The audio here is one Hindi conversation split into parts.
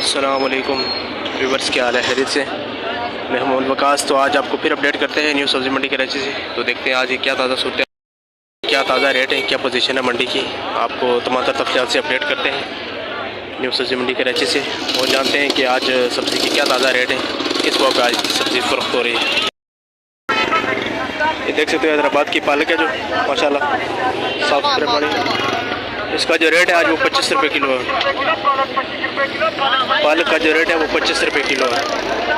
अस्सलाम वालेकुम व्यूवर्स, क्या हाल है? खैरियत से? मैं मोहम्मद वकास। तो आज आपको फिर अपडेट करते हैं न्यू सब्ज़ी मंडी कराची से। तो देखते हैं आज ये क्या ताज़ा सूरत, क्या ताज़ा रेट है, क्या पोजीशन है मंडी की। आपको तमाम तफसीलात से अपडेट करते हैं न्यू सब्ज़ी मंडी कराची से और जानते हैं कि आज सब्ज़ी की क्या ताज़ा रेट है, किस भाव पर आज सब्ज़ी फ़रोख्त हो रही है। ये देख सकते हो हैदराबाद की पालक है जो माशाल्लाह साफ़ सुथरे पड़े। इसका जो रेट है आज वो 25 रुपये किलो है। पालक का जो रेट है वो 25 रुपये किलो है।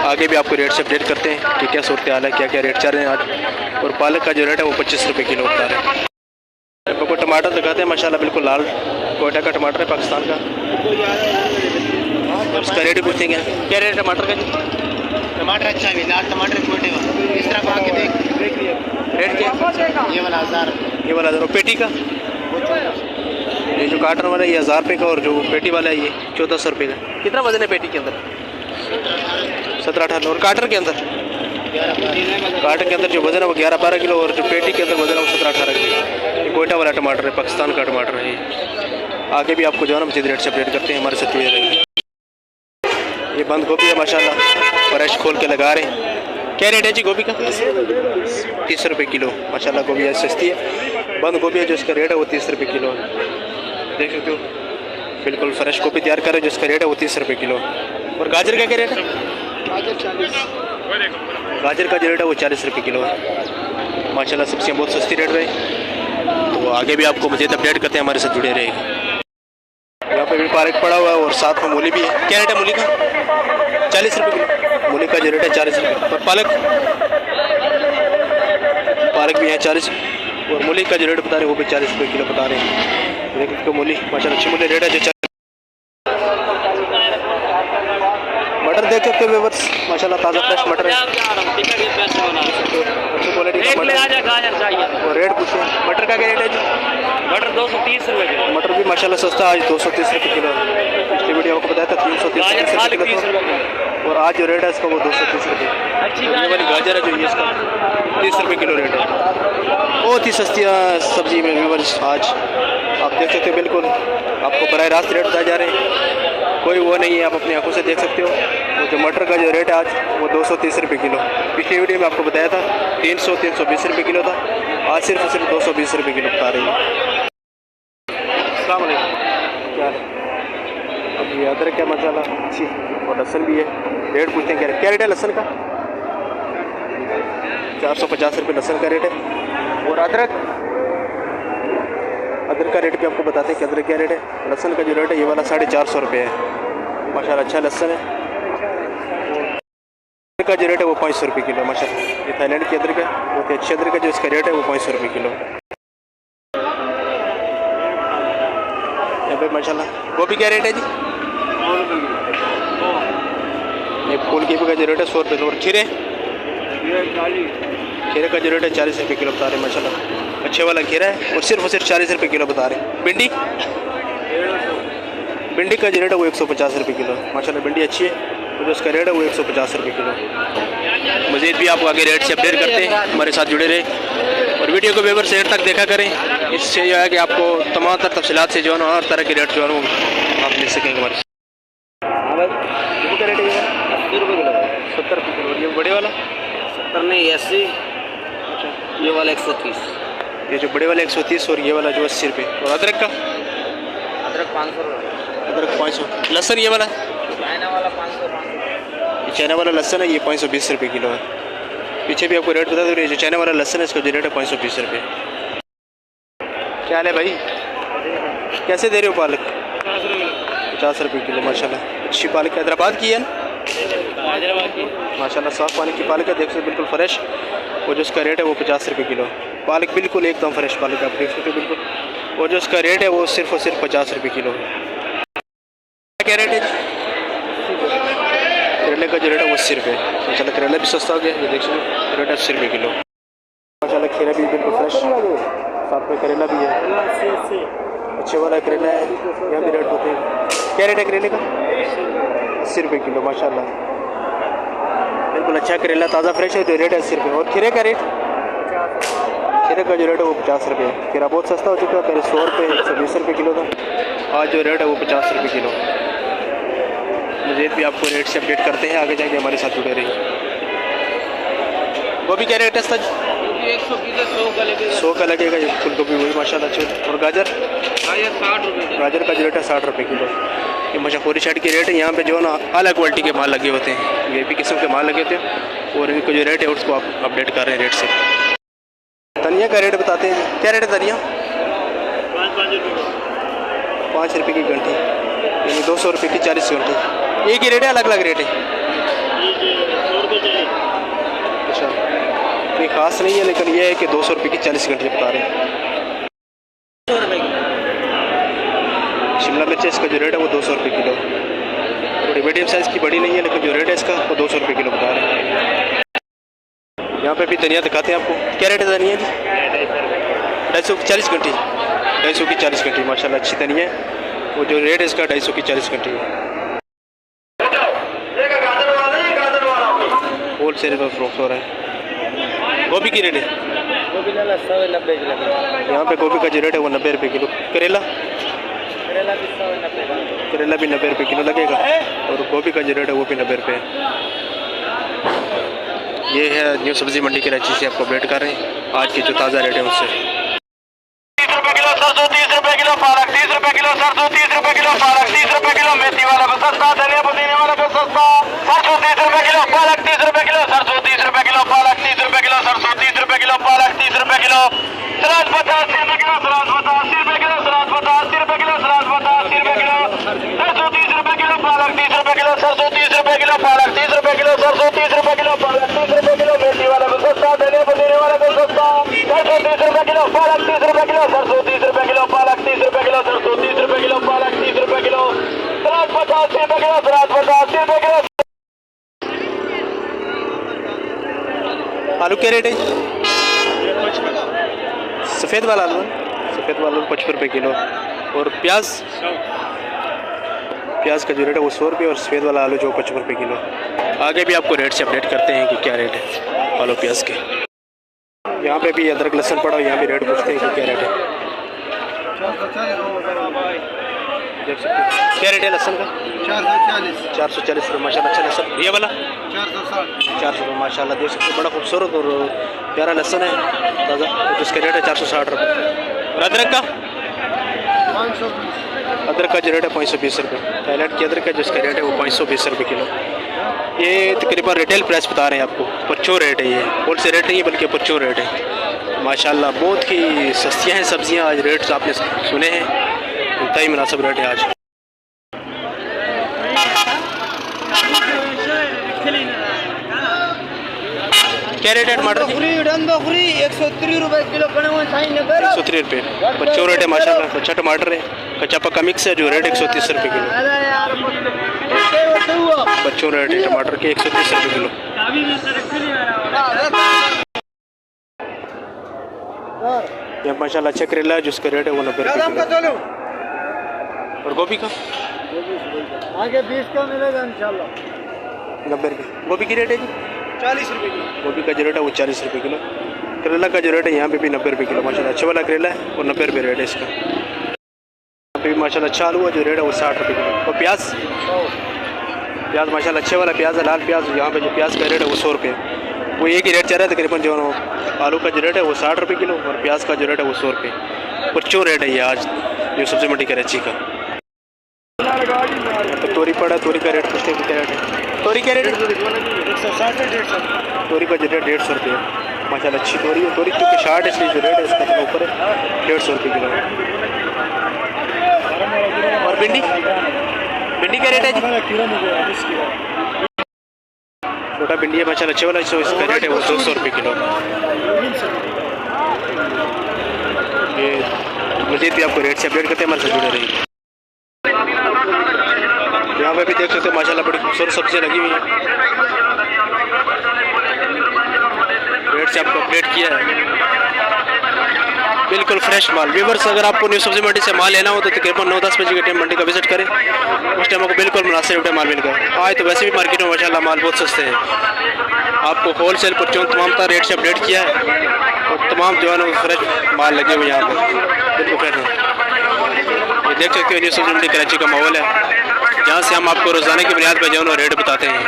आगे भी आपको रेट से अपडेट करते हैं कि क्या सूरत हाल है, क्या क्या रेट चल रहे हैं आज। और पालक का जो रेट है वो 25 रुपये किलो बता रहे हैं। आपको टमाटर दिखाते हैं माशाल्लाह, बिल्कुल लाल कोयटा का टमाटर है पाकिस्तान का। और उसका रेट भी पूछेंगे, क्या रेट है टमाटर का? टमाटर अच्छा है, लाल टमाटर छोटे वाला इस तरह आके देख रेट क्या? ये वाला 1000, ये वाला 1000। पेटी का ये जो कार्टन वाला है ये 1000 रुपये का, और जो पेटी वाला है ये 1400 रुपये का। कितना वजन है पेटी के अंदर? 17-18। और कार्टन के अंदर? कार्टन के अंदर जो वजन है वो 11-12 किलो, और जो पेटी के अंदर वजन है वो 17-18 किलो। ये कोयटा वाला टमाटर है, पाकिस्तान का टमाटर है ये। आगे भी आपको जो है ना मजीद रेट से अपडेट करते हैं, हमारे साथ जुड़े रहिए। ये बंद गोभी है माशाल्लाह, फ्रेश खोल के लगा रहे हैं। क्या रेट है जी गोभी का? 30 रुपये किलो माशाल्लाह। गोभी आज सस्ती है। बंद गोभी है जो इसका रेट है वो 30 रुपये किलो है। देख सकते हो बिल्कुल फ्रेश गोभी तैयार कर रहे हैं, जिसका रेट है वो 30 रुपये किलो। और गाजर का क्या रेट है? गाजर का जो रेट है वो 40 रुपये किलो है माशाल्लाह। सब्जियाँ बहुत सस्ती रेट में। तो आगे भी आपको मज़ीद अपडेट करते हैं, हमारे साथ जुड़े रहेगा। यहाँ पे भी पालक पड़ा हुआ है और साथ में मूली भी है। क्या रेट है मूली का? 40 रुपये किलो। मूली का जो रेट है 40 रुपये। और पालक भी है 40। और मूली का जो रेट बता रहे हैं वो भी 40 रुपये किलो बता रहे हैं। देख सकते हो मूली माशाल्लाह अच्छी मूली रेट है जो 40। मटर देख सकते हो व्यूअर्स माशाल्लाह ताज़ा फ्रेश मटर है, अच्छी क्वालिटी का मटर। और रेट पूछे मटर का क्या रेट है जी? मटर 230 रुपये किलो। मटर भी माशाल्लाह सस्ता आज 230 रुपये किलो है। पिछली वीडियो आपको बताया था 330 रुपये किलो, और आज जो रेट है इसका वो 230 रुपये। ये वाली गाजर है जो ये इसका 30 रुपये किलो रेट है। बहुत ही सस्ती सब्जी में व्यूअर्स आज आप देख सकते हो, बिल्कुल आपको बराह रास्त रेट बताए जा रहे हैं, कोई वो नहीं है, आप अपनी आंखों से देख सकते हो। वो जो मटर का जो रेट है आज वो 230 रुपये किलो। पिछली वीडियो में आपको बताया था 300-320 रुपये किलो था, आज सिर्फ 220 रुपये किलो बता रही है। अस्सलाम वालेकुम, क्या है? अब ये अदरक का मसाला अच्छी, और लहसुन भी है। रेट पूछते हैं क्या रेट है लहसुन का? 450 रुपये लहसुन का रेट है। और अदरक का रेट भी आपको बताते हैं कि अदरक क्या रेट है। लहसुन का जो रेट है ये वाला 450 रुपये है माशाल्लाह, अच्छा लहसुन है। अदरक का जो रेट है वो 500 रुपये किलो माशाल्लाह। ये थाईलैंड की अदरक है, बहुत ही अच्छी अदरक है जो इसका रेट है वो 500 रुपये किलो। यहाँ पे माशाल्लाह गोभी क्या रेट है जी? ये फूल गोभी का जो रेट है 100 रुपये। और खीरे का जो रेट है 40 रुपये किलो बता रहे हैं माशाल्लाह, अच्छे वाला खीरा है, और सिर्फ 40 रुपये किलो बता रहे हैं। भिंडी का जो रेट है वो 150 रुपये किलो माशाल्लाह। भिंडी अच्छी है, और जो उसका रेट है वो 150 रुपये किलो। मज़ीद भी आपको आगे रेट से अपडेट करते हैं, हमारे साथ जुड़े रहे और वीडियो को व्यूअर्स एंड तक देखा करें। इससे जो है कि आपको तमाम तफसीलात से जो है ना हर तरह के रेट जो है वो आप ले सकेंगे हमारे। हाँ भाई, क्या रेट है? 80 रुपये किलो। 70 रुपये किलो। ये बड़े वाला 70 नहीं 80। ये वाला 130। ये जो बड़े वाले 130, और ये वाला जो 80 रुपये। और अदरक का? अदरक 500 रुपये। अदरक 500। लहसुन ये वाला? चाइना वाला 500। ये चाइना वाला लहसुन है, ये 520 रुपये किलो है। पीछे भी आपको रेट बता दूँ, ये जो चाइना वाला लहसुन है इसका जो रेट है 520 रुपये। क्या हाल है भाई, कैसे दे रहे हो पालक? 50 रुपये किलो माशाल्लाह। अच्छी पालक हैदराबाद की है ना माशाल्लाह, साफ़ पानी की पालक है, देख सकते बिल्कुल फ्रेश। और जो उसका रेट है वो 50 रुपये किलो। पालक बिल्कुल एकदम फ्रेश पालक आप देख सकते हो बिल्कुल। और जो उसका रेट है वो सिर्फ और सिर्फ 50 रुपये किलो। क्या रेट है जी? करेले का जो रेट है वो 80 रुपये माशाल्लाह। करेला भी सस्ता हो गया, ये देख सकते रेट है 80 रुपये किलो माशाल्लाह। खीरा भी बिल्कुल फ्रेश, साथ में करेला भी है, अच्छे वाला करेला है। यहाँ भी रेट होते हैं। क्या रेट है करेले का? 80 रुपये किलो माशाल्लाह। बिल्कुल अच्छा करेला ताज़ा फ्रेश है, जो रेट है 80 रुपये। और खीरे का रेट? खीरे का जो रेट है वो 50 रुपये। खीरा बहुत सस्ता हो चुका है, पहले 100 रुपये 120 रुपये किलो था, आज जो रेट है वो 50 रुपये किलो। मज़ीद भी आपको रेट से अपडेट करते हैं, आगे जाके हमारे साथ जुड़े रहिए। गोभी क्या रेट है सर? 100 का लगेगा ये फूल गोभी, वही माशाल्लाह अच्छे। और गाजर? गाजर का जो रेट है 60 रुपये किलो। ये मशापूरी साइड के रेट है। यहाँ पे जो है ना अलग क्वालिटी के माल लगे होते हैं, वीआईपी किस्म के माल लगे होते हैं, और इनको जो रेट है उसको आप अपडेट कर रहे हैं रेट से। धनिया का रेट बताते हैं, क्या रेट है धनिया? 5 रुपये की घंटी, यानी 200 रुपये की 40 घंटी। एक ही रेट है, अलग अलग रेट है? अच्छा, ये खास नहीं है, लेकिन ये है कि 200 रुपये की 40 घंटी बता रहे हैं। शिमला मिर्च इसका जो रेट है वो 200 रुपये किलो। थोड़ी मीडियम साइज़ की बड़ी नहीं है, लेकिन जो रेट है इसका वो 200 रुपये किलो बता रहे हैं। यहाँ पे भी धनिया दिखाते हैं आपको, क्या रेट है धनिया जी? 250 की 40 घंटी, 250 की 40 घंटी माशाल्लाह अच्छी धनिया है। वो जो रेट है इसका 250 की 40 घंटी है। होल सेल में फ्रोक्स हो रहा है। गोभी की रेट है? यहाँ पे गोभी का जो रेट है वो 90 रुपये किलो। करेला? करेला भी 90 रुपये किलो लगेगा, और गोभी का जो रेट है वो भी 90 रुपये है। ये है न्यू सब्जी मंडी कराची से आपको अपडेट कर रहे हैं आज की जो ताज़ा रेट है उससे। 30 रुपये किलो सरसों, 30 रुपये किलो पालक, 30 रुपये किलो सरसों, 30 रुपये किलो पालक, 30 रुपये किलो मेथी वाला को सस्ता, धनिया पुदीने वाला को सस्ता। सरसों 30 रुपये किलो, पालक 30 रुपये किलो, सरसों 30 रुपये किलो, पालक 30 रुपये किलो, सरसों 30 रुपये किलो, पालक 30 रुपये किलो। सलाद 50 रुपये किलो, सलाद 80 रुपये किलो, सलाद 80 रुपये किलो, सलाद 80 रुपये किलो। सरसों 30 रुपये किलो, पालक 30 रुपये किलो, सरसों 30 रुपये किलो, पालक 30 रुपये किलो, सरसों 30 रुपये किलो, पालक 30 रुपये किलो, मेथी वाला को सस्ता, धनिया पुदीने वाला को सस्ता। सरसों 30 रुपये किलो, पालक 30 रुपये किलो, सरसों 30 रुपये किलो, पालक 30 रुपये किलो, सरसों 30 रुपये किलो, पालक 30 रुपये किलो। सलाद 50 रुपये किलो, सलाद 80 रुपये किलो। आलू क्या रेट है? सफ़ेद वाला आलू, सफ़ेद वाला आलू 55 रुपये किलो। और प्याज? प्याज का जो रेट है वो 100 रुपये, और सफ़ेद वाला आलू जो 55 रुपये किलो। आगे भी आपको रेट से अपडेट करते हैं कि क्या रेट है आलू प्याज के। यहाँ पे भी अदरक लहसुन पड़ा, यहाँ भी रेट पूछते हैं कि क्या रेट है। देख सकते हैं क्या रेट है लहसुन का? 440 रुपये माशाल्लाह। अच्छा लहसुन ये वाला 460 रुपये माशाल्लाह। देख सकते हैं बड़ा खूबसूरत और प्यारा लहसुन है ताज़ा, तो इसका रेट है 460 रुपये। और अदरक का? अदरक का जो रेट है 520 रुपये। थाईलैंड की अदरक का जिसका रेट है वो 520 रुपये किलो। ये तकरीबन रिटेल प्राइस बता रहे हैं आपको, परचून रेट है, ये होल सेल रेट नहीं है बल्कि परचून रेट है माशाल्लाह। बहुत ही सस्तियाँ हैं सब्जियाँ, आज रेट्स आपने सुने हैं, इंतहाई मुनासिब रेट है आज। क्या रेट है टमाटर? 130 रुपये किलो। 130 रुपये परचून रेट है माशाल्लाह। अच्छा टमाटर है, कच्चा पक्का मिक्स है, जो रेट 130 रुपये किलो। परचून रेट है टमाटर के 130 रुपये किलो। यह माशाल्लाह अच्छा करेला है जिसका रेट है वो 90 रुपये किलो। और गोभी का? आगे 20 का मिलेगा इंशाल्लाह। 90 रुपये। गोभी की रेट है जी? 40 रुपये किलो। गोभी का जो रेट है वो 40 रुपये किलो। करेला का जो रेट है यहाँ पे भी 90 रुपये किलो माशाल्लाह। अच्छा वाला करेला है और 90 रुपये रेट है इसका। यहाँ पे भी माशाल्लाह अच्छा आलू है, जो रेट है वो 60 रुपये किलो। और प्याज? प्याज माशाल्लाह अच्छे वाला प्याज है, लाल प्याज। यहाँ पे जो प्याज का रेट है वो 100 रुपये। वो एक ही रेट चल रहा है तकरीबन। जो आलू का जो रेट है वो 60 रुपये किलो, और प्याज का जो रेट है वो 100 रुपये। परचून रेट है ये आज जो सब्जी मंडी कराची का। तो तोरी पड़ा, तोरी का रेट पूछते हैं क्या रेट है? तोरी क्या रेट है? 160 150। तोरी का जो रेट 150 रुपये माशाल्लाह। अच्छी तोरी है, तोरी क्योंकि शार्ट है इसलिए जो रेट है इसका थोड़ा ऊपर है, 150 रुपये किलो। और भिंडी? भिंडी क्या रेट है जी? छोटा भिंडी है माशाल्लाह अच्छे वाला, इसका रेट है वो 200 रुपये किलो। ये मज़ीद भी आपको रेट से अपडेट करते हैं, हमारे साथ जुड़े रहिए। यहाँ पे भी देख सकते हो माशाल्लाह बड़ी खूबसूरत सब्जियाँ लगी हुई हैं, रेट से आपको अपडेट किया है। बिल्कुल फ्रेश माल। व्यूअर्स अगर आपको न्यू सब्जी मंडी से माल लेना हो तो तकरीबन 9-10 बजे के टाइम मंडी का विजिट करें, उस टाइम आपको बिल्कुल मुनासिब रेट माल मिलेगा। आज तो वैसे भी मार्केट में माशाल्लाह माल बहुत सस्ते हैं। आपको होल सेल परचून तमाम तरह रेट से अपडेट किया है, और तमाम जो है ना फ्रेश माल लगे हुए यहाँ पर बिल्कुल फ्रेश है। ये देख सकते हो न्यू सब्जी मंडी कराची का माहौल है। जहाँ से हम आपको रोज़ाना की बुनियाद पर जो है रेट बताते हैं।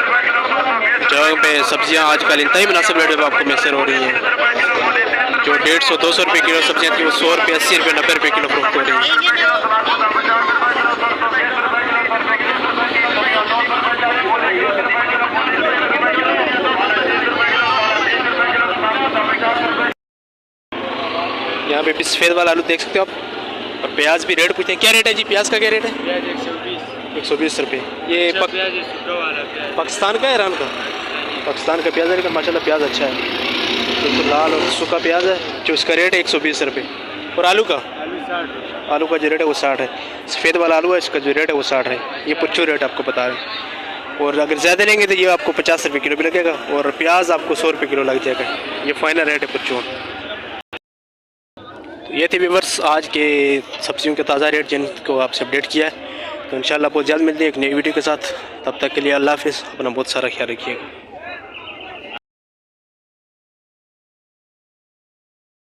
जगह पे सब्जियाँ आजकल इंतहाई मुनासिब रेट पर आपको मैसर हो रही हैं। जो 150-200 रुपये किलो सब्जियाँ थी वो 100 रुपये, 80 रुपये, 90 रुपये किलो फरोख्त हो रही हैं। यहाँ पे भी सफ़ेद वाला आलू देख सकते हो आप, और प्याज भी रेट पूछते हैं। क्या रेट है जी प्याज का? क्या रेट है? 120 रुपये। ये पाकिस्तान का है, ईरान का? पाकिस्तान का प्याज है, लेकिन माशाल्लाह प्याज अच्छा है, बिल्कुल लाल और सूखा प्याज है, जो इसका रेट है 120 रुपये। और आलू का? आलू का जो रेट है वो 60 है। सफ़ेद वाला आलू है, इसका जो रेट है वो 60 है। ये पुच्छू रेट आपको बता रहे हैं। और अगर ज़्यादा लेंगे तो ये आपको 50 रुपये किलो भी लगेगा, और प्याज आपको 100 रुपये किलो लग जाएगा। ये फाइनल रेट है पुच्छू। ये थे व्यूअर्स आज के सब्जियों के ताज़ा रेट जिनको आपसे अपडेट किया है। तो इंशाल्लाह बहुत जल्द मिलते हैं एक नई वीडियो के साथ। तब तक के लिए अल्लाह हाफ़िज़। अपना बहुत सारा ख्याल रखिएगा।